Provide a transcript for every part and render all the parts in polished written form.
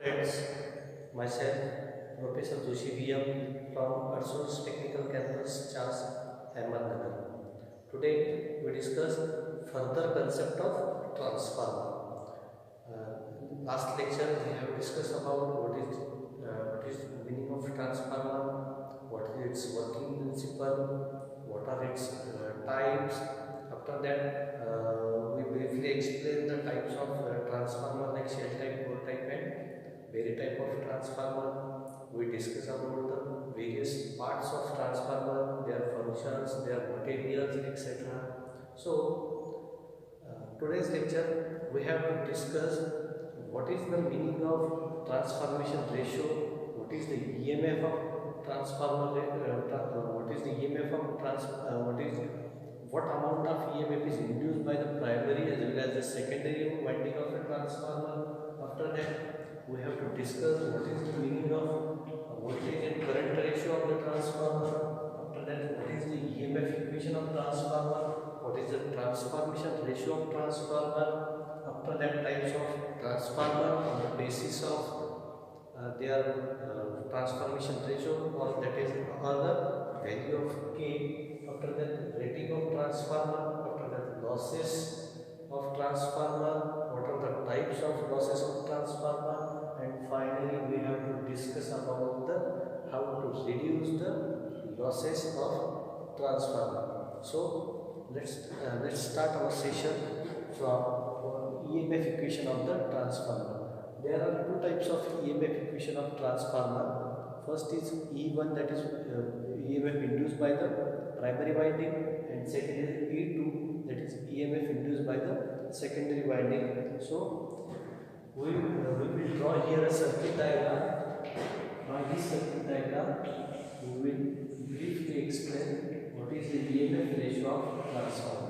Friends, myself, Professor Joshi VM from Arso's Technical Campus, Charles, Ahmednagar. Today, we discuss further concept of transformer. Last lecture, we have discussed about what is the meaning of transformer, what is its working principle, what are its types. After that, we briefly explain the types of transformer like shell type, core type, and vary type of transformer. We discuss about the various parts of transformer, their functions, their materials, etc. So, today's lecture we have to discuss what is the meaning of transformation ratio, what is the EMF of transformer, what is the EMF of what amount of EMF is induced by the primary as well as the secondary winding of the transformer. After that, we have to discuss what is the meaning of voltage and current ratio of the transformer. After that, what is the EMF equation of transformer, what is the transformation ratio of transformer. After that, types of transformer on the basis of their transformation ratio, or that is or the value of K. After that, rating of transformer. After that, losses of transformer, what are the types of losses of transformer, and finally we have to discuss about the how to reduce the losses of transformer. So let's start our session from EMF equation of the transformer. There are two types of EMF equation of transformer. First is E1, that is EMF induced by the primary winding, and second is E2, that is EMF induced by the secondary winding. So we will draw here a circuit diagram. By this circuit diagram, we will briefly explain what is the EMF ratio of transformer.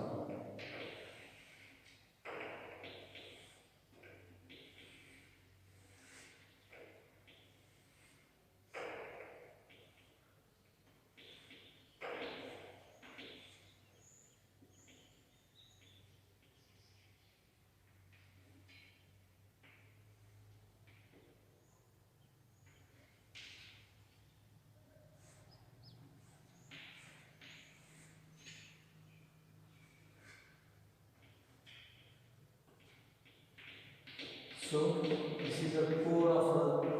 So this is the core of a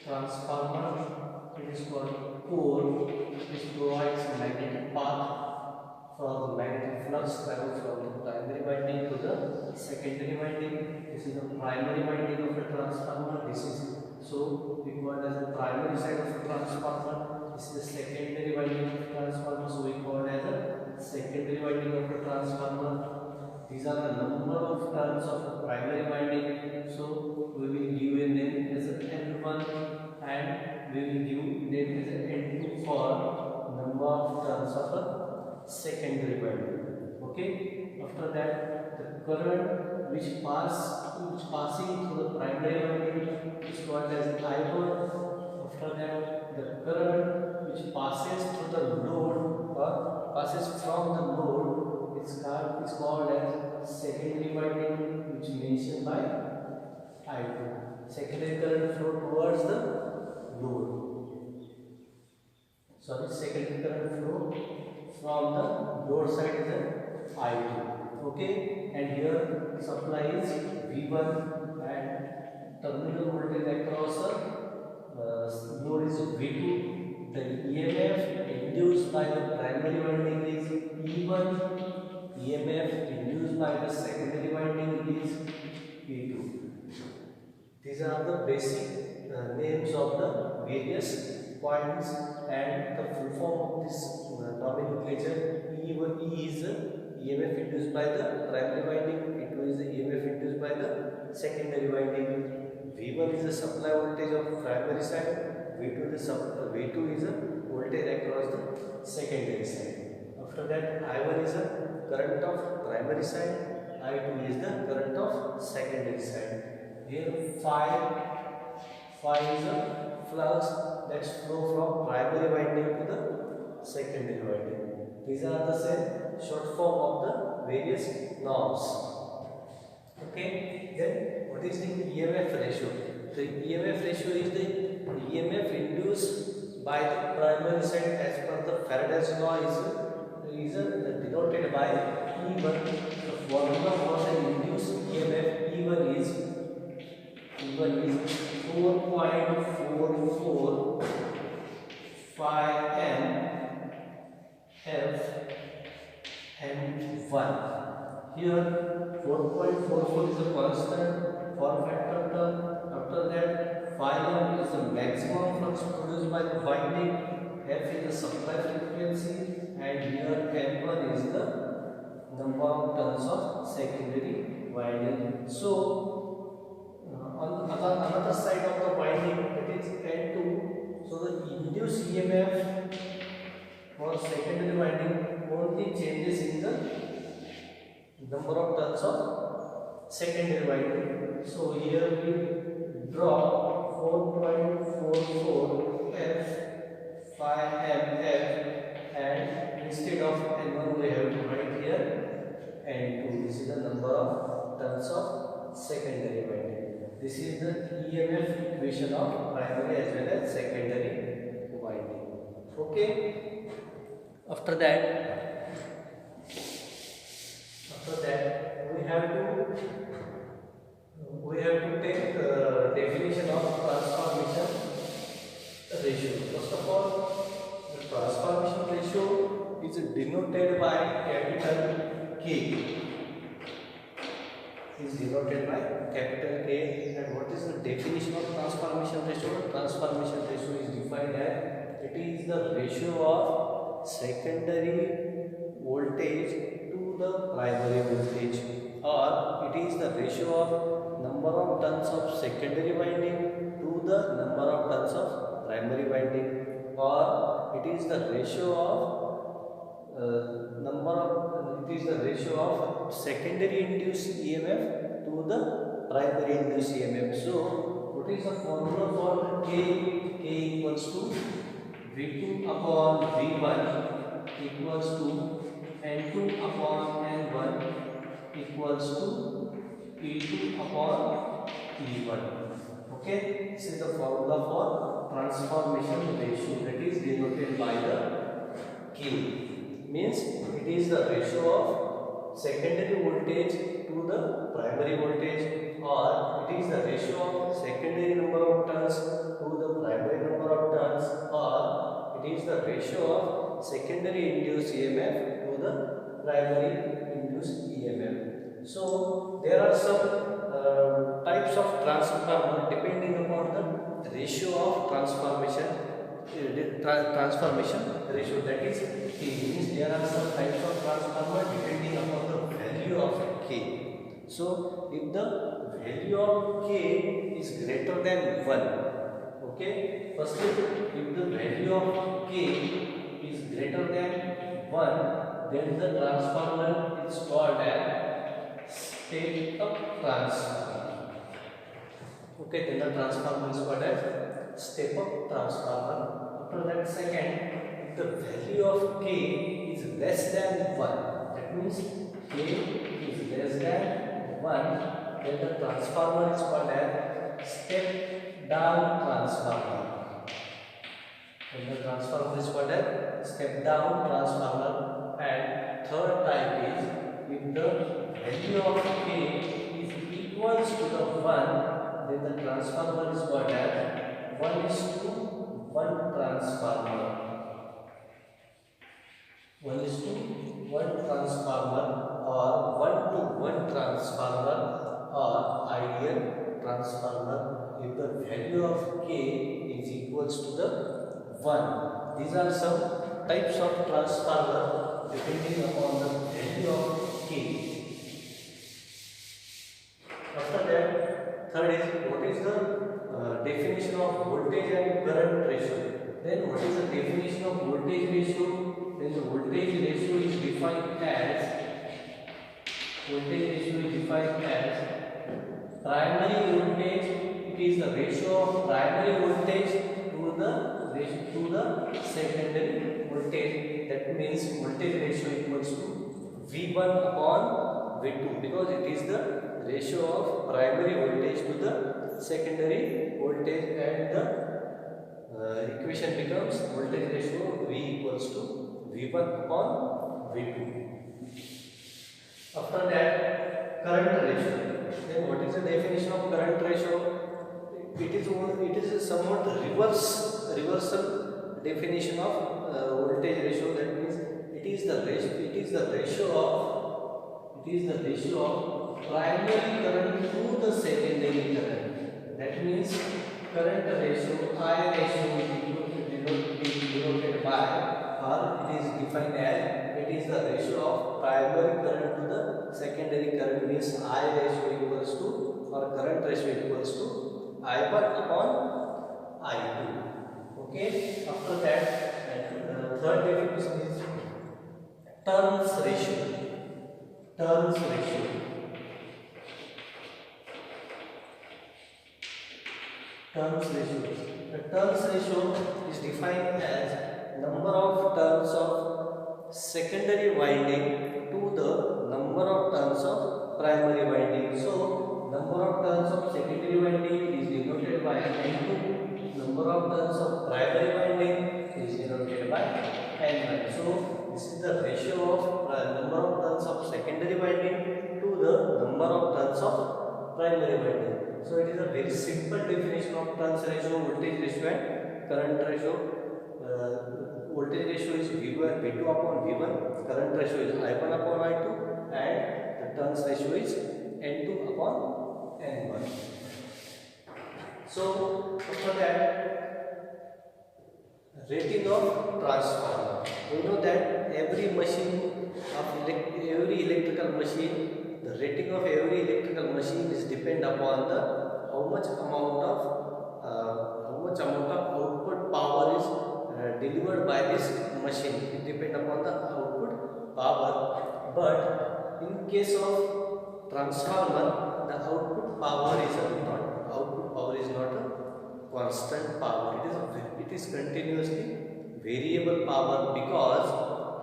transformer. It is called core, which provides magnetic path for the magnetic flux travel from the primary winding to the secondary winding. This is the primary winding of a transformer. This is so we call it as the primary side of a transformer. This is the secondary winding of a transformer. So we call it as a secondary winding of a transformer. These are the number of turns of a primary winding. So we will give a name as N1 and we will give name as N2 for number of turns of a secondary winding. Okay. After that, the current which passing through the primary winding is called as I1. After that, the current which passes through the load or passes from the load is called as secondary winding, which is mentioned by I2. Secondary current flow towards the load. Sorry, secondary current flow from the load side is I2. Okay, and here supply is V1 and terminal voltage across the load is V2. The EMF induced by the primary winding is E1. EMF induced by the secondary winding is E2. These are the basic names of the various points, and the full form of this nomenclature. E is EMF induced by the primary winding, E2 is the EMF induced by the secondary winding, V1 is the supply voltage of primary side, V2 is the voltage across the secondary side. After that, I1 is the current of primary side, I2 is the current of secondary side. Here phi is the flux that flow from primary winding to the secondary winding. These are the same short form of the various norms. Okay, then what is the EMF ratio? the EMF ratio is the EMF induced by the primary side as per the Faraday's law is denoted by E1. The formula for the induced EMF E1 is 4.445 F M1. Here 4.44 is a constant form factor term. After that, phi m is the maximum flux produced by the winding. F is the supply frequency, and here M1 is the number of turns of secondary winding. So on another side of the winding, that is N2. So the induced EMF for secondary winding only changes in the number of turns of secondary winding. So here we draw 4.44 F 5 MF, and instead of N1 we have to write here N2. This is the number of turns of secondary winding. This is the EMF equation of primary as well as secondary winding. Okay. After that we have to take definition of transformation ratio. First of all, the transformation ratio is denoted by capital K. And what is the definition of transformation ratio? Transformation ratio is defined as it is the ratio of secondary voltage to the primary voltage, or it is the ratio of number of turns of secondary winding to the number of turns of primary winding, or it is the ratio of secondary induced EMF to the primary induced EMF. So what is the formula for K? K equals to V2 upon V1 equals to N2 upon N1 equals to E2 upon E1. Okay, this is the formula for transformation ratio, that is denoted by the K. Means it is the ratio of secondary voltage to the primary voltage, or it is the ratio of secondary number of turns to the primary number of turns, or it is the ratio of secondary induced EMF to the primary induced EMF. So there are some types of transformer depending upon the ratio of transformation ratio, that is K. Means there are some types of transformer depending upon the value of K. So if the value of K is greater than 1, okay, firstly if the value of K is greater than 1, then the transformer is called as step-up transformer. Okay, then the transformer is called as step-up transformer. After that, second, if the value of K is less than 1, that means K is less than 1, then the transformer is called as step-down transformer. Then the transformer is called as step-down transformer. And third type is if the value of K is equals to the 1, then the transformer is called as 1:1 transformer. 1:1 transformer, or 1:1 transformer, or ideal transformer if the value of K is equals to the 1. These are some types of transformer depending upon the value of K. After that, third is what is the definition of voltage and current ratio. Then what is the definition of voltage ratio? Then the voltage ratio is defined as primary voltage. It is the ratio of primary voltage to the secondary voltage. That means voltage ratio equals to V1 upon V2, because it is the ratio of primary voltage to the secondary voltage, and the equation becomes voltage ratio V equals to V1 upon V2. After that, current ratio. Then what is the definition of current ratio? It is somewhat reversal definition of voltage ratio. That means it is the ratio of primary current to the secondary current. That means current ratio I ratio is denoted by, or it is defined as, it is the ratio of primary current to the secondary current. Means I ratio equals to, or current ratio equals to I1 upon I2. Okay. After that, third definition is turns ratio. Turns ratio. Turns ratio. The turns ratio is defined as number of turns of secondary winding to the number of turns of primary winding. So, number of turns of secondary winding is denoted by N2. Number of turns of primary winding is denoted by N1. So, this is the ratio of number of turns of secondary winding to the number of turns of primary winding. So, it is a very simple definition of turns ratio, voltage ratio, and current ratio. Voltage ratio is V2 upon V1, current ratio is I1 upon I2, and the turns ratio is N2 upon N1. So, after that, rating of transformer. We know that every electrical machine, the rating of every electrical machine is depend upon the how much amount of output power is delivered by this machine. It depends upon the output power. But in case of transformer, the output power is not a constant power. It is continuously variable power, because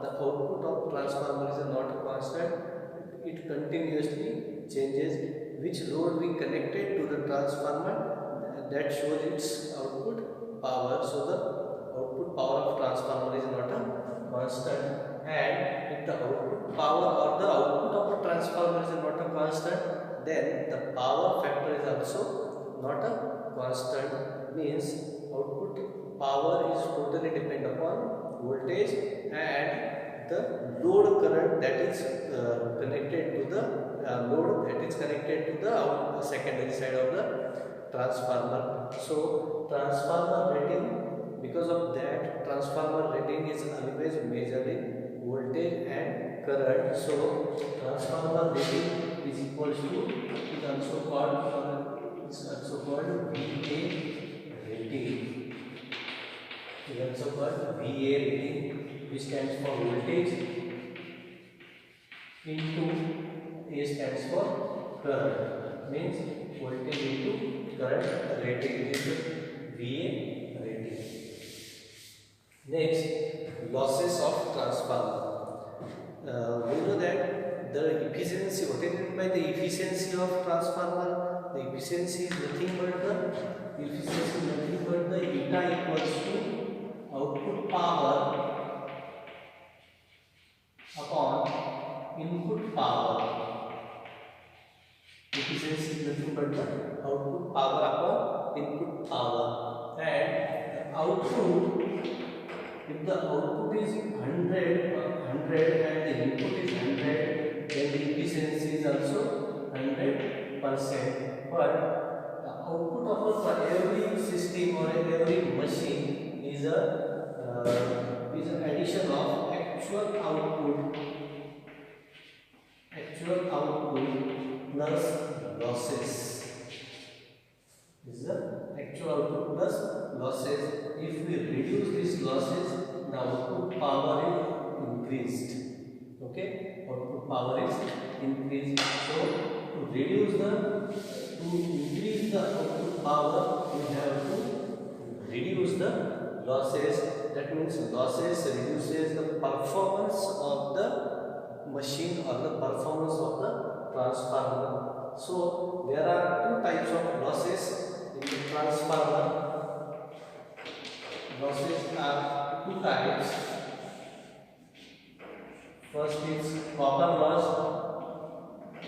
the output of transformer is not constant. It continuously changes. Which load we connected to the transformer, that shows its output power. So the output power of transformer is not a constant, and if the output power or the output of a transformer is not a constant, then the power factor is also not a constant. Means output power is totally depend upon voltage and the load current that is connected to the secondary side of the transformer. So transformer rating, because of that, transformer rating is always measured in voltage and current. So transformer rating is equals to, is also called VA rating. Is also called VA rating, which stands for voltage into A stands for current. Means voltage into current rating is VA rating. Next, losses of transformer. We know that the efficiency, what is meant by the efficiency of transformer? The efficiency is nothing but the eta equals to output power upon input power. Efficiency is nothing but the output power upon input power, and the output, if the output is 100 and the input is 100, then the efficiency is also 100%. But the output of every system or every machine is an addition of actual output plus losses. This is the actual output plus losses. If we reduce these losses, the output power is increased. Okay, output power is increased. So to increase the output power, we have to reduce the losses. That means losses reduces the performance of the machine or the performance of the transformer. So there are two types of losses in the transformer, losses are two types. First is copper loss,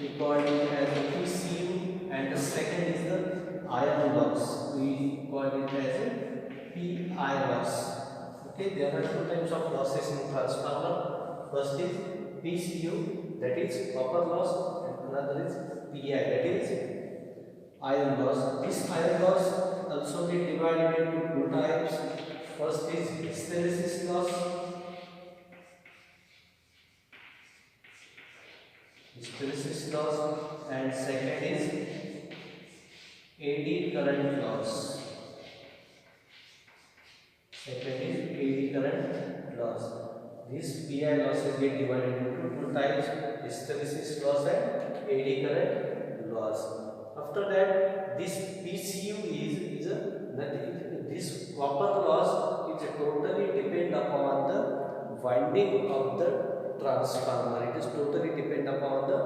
we call it as PCU, and the second is the iron loss, we call it as PI loss. Okay, there are two types of losses in transformer. First is PCU, that is copper loss, and another is PI, that is iron loss. This iron loss also be divided into two types. First is hysteresis loss. Hysteresis loss, and second is AD current loss. Second is AD current loss. These PI losses get divided into two types: hysteresis loss and AD current loss. After that, this PCU is a nothing. This copper loss is totally depend upon the winding of the transformer. It is totally depend upon the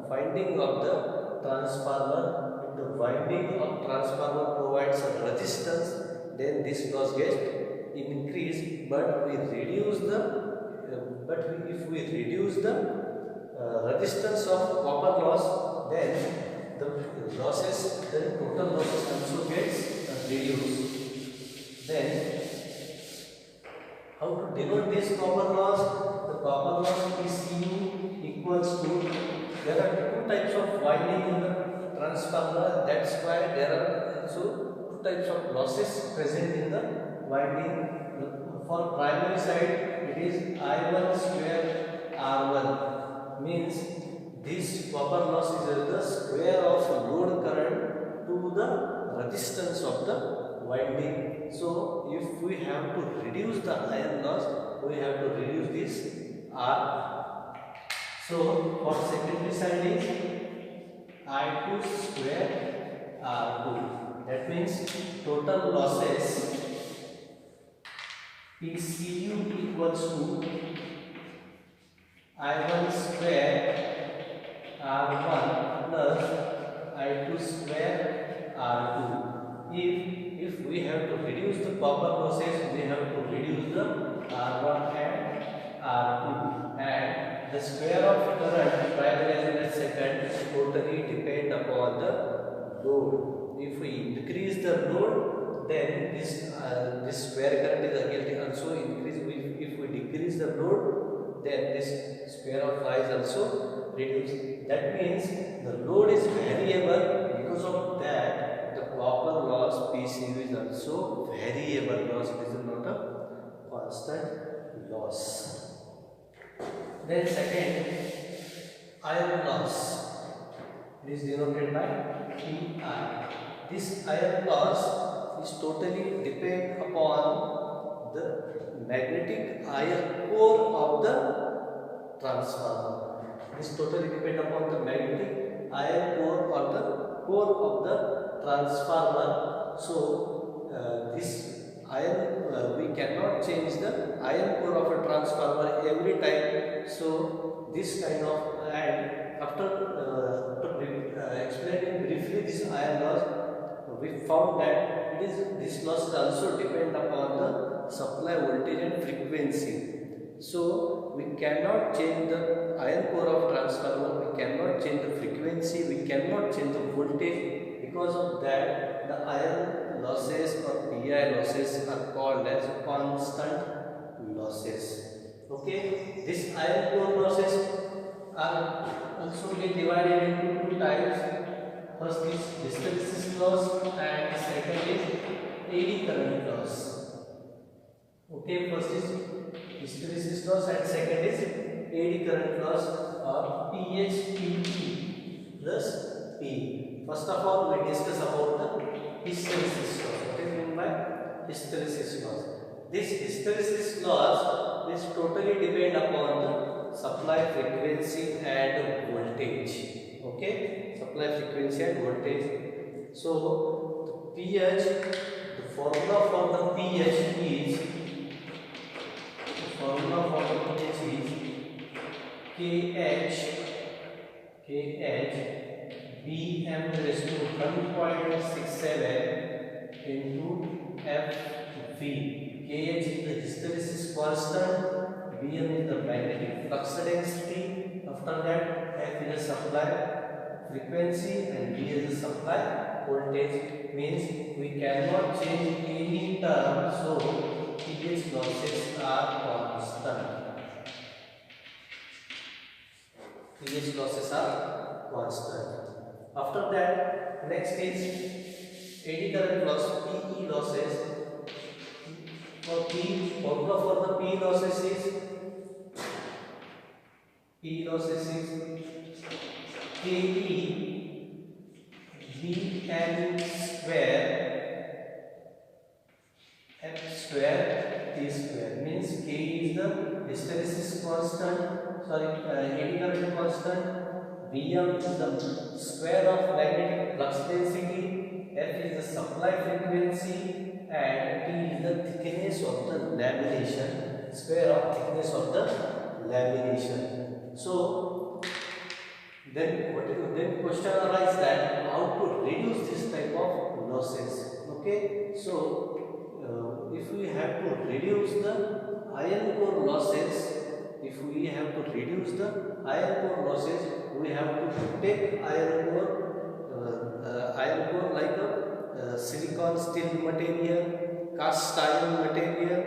winding of the transformer. If the winding of transformer provides a resistance, then this loss gets increased. But we reduce the if we reduce the resistance of copper loss, then the losses, the total losses also gets reduced. Then how to denote this copper loss? The copper loss PCU equals to, there are two types of winding in the transformer. That's why there are also two types of losses present in the winding. For primary side, it is I1 square R1, means this copper loss is the square of load current to the resistance of the winding. So if we have to reduce the iron loss, we have to reduce this R. So for secondary side is I2 square R2. That means total losses PCU equals to I1 square R1 plus I2 square R2. If we have to reduce the copper losses, we have to reduce the R1 and R2, and the square of current primary as well as second totally depend upon the load. If we increase the load, then this square current is again also increase. If we decrease the load, then this square of phi is also reduced. That means the load is variable. Because of that, the copper loss PCU is also variable loss. It is not a constant loss. Then second, iron loss. It is denoted by PI. This iron loss is totally depend upon the magnetic iron core of the transformer. This totally depend upon the magnetic iron core or the core of the transformer. So this iron, we cannot change the iron core of a transformer every time. So this kind of, and after explaining briefly this iron loss, we found that this loss also depend upon the supply voltage and frequency. So we cannot change the iron core of transformer, we cannot change the frequency, we cannot change the voltage. Because of that, the iron losses or PI losses are called as constant losses. Okay, this iron core losses are also divided into two types. First is hysteresis loss and second is AD current loss. Okay, first is hysteresis loss and second is AD current loss, or PHPE plus P. First of all, we discuss about the hysteresis loss. What is meant by hysteresis loss? This hysteresis loss is totally depend upon the supply frequency and voltage. Okay, supply frequency and voltage. So the pH, the formula for the pH is, KH Bm raised to 1.67 into FV. Kh is the hysteresis constant, Vm is the magnetic flux density. After that, F is the supply frequency and V is the supply voltage. Means we cannot change any term, so Ph losses are constant. Ph losses are constant. After that, next is eddy current loss, Pe losses. For P, formula for the P losses is Ke Vn square F square T square. Means K is the hysteresis constant, eddy current constant, Vm is the square of magnetic flux density, F is the supply frequency, and T is the thickness of the lamination, square of thickness of the lamination. So then question arises that how to reduce this type of losses. Okay, so if we have to reduce the iron core losses, we have to take iron core like a silicon steel material, cast iron material,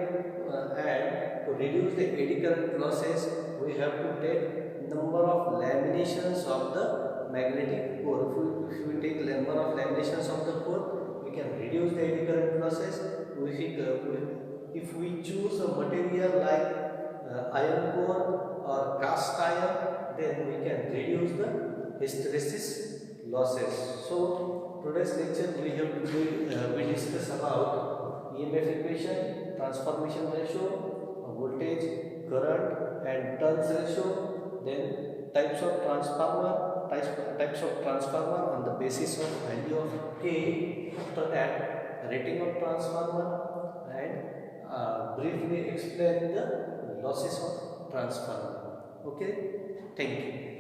and to reduce the eddy current losses, we have to take number of laminations of the magnetic core. If we take number of laminations of the core, we can reduce the eddy current losses. If we choose a material like iron core or cast iron, then we can reduce the hysteresis losses. So today's lecture we discuss about EMF equation, transformation ratio, voltage, current, and turns ratio. Then types of transformer on the basis of value of K. After that, rating of transformer, and briefly explain the losses of transformer. Okay, thank you.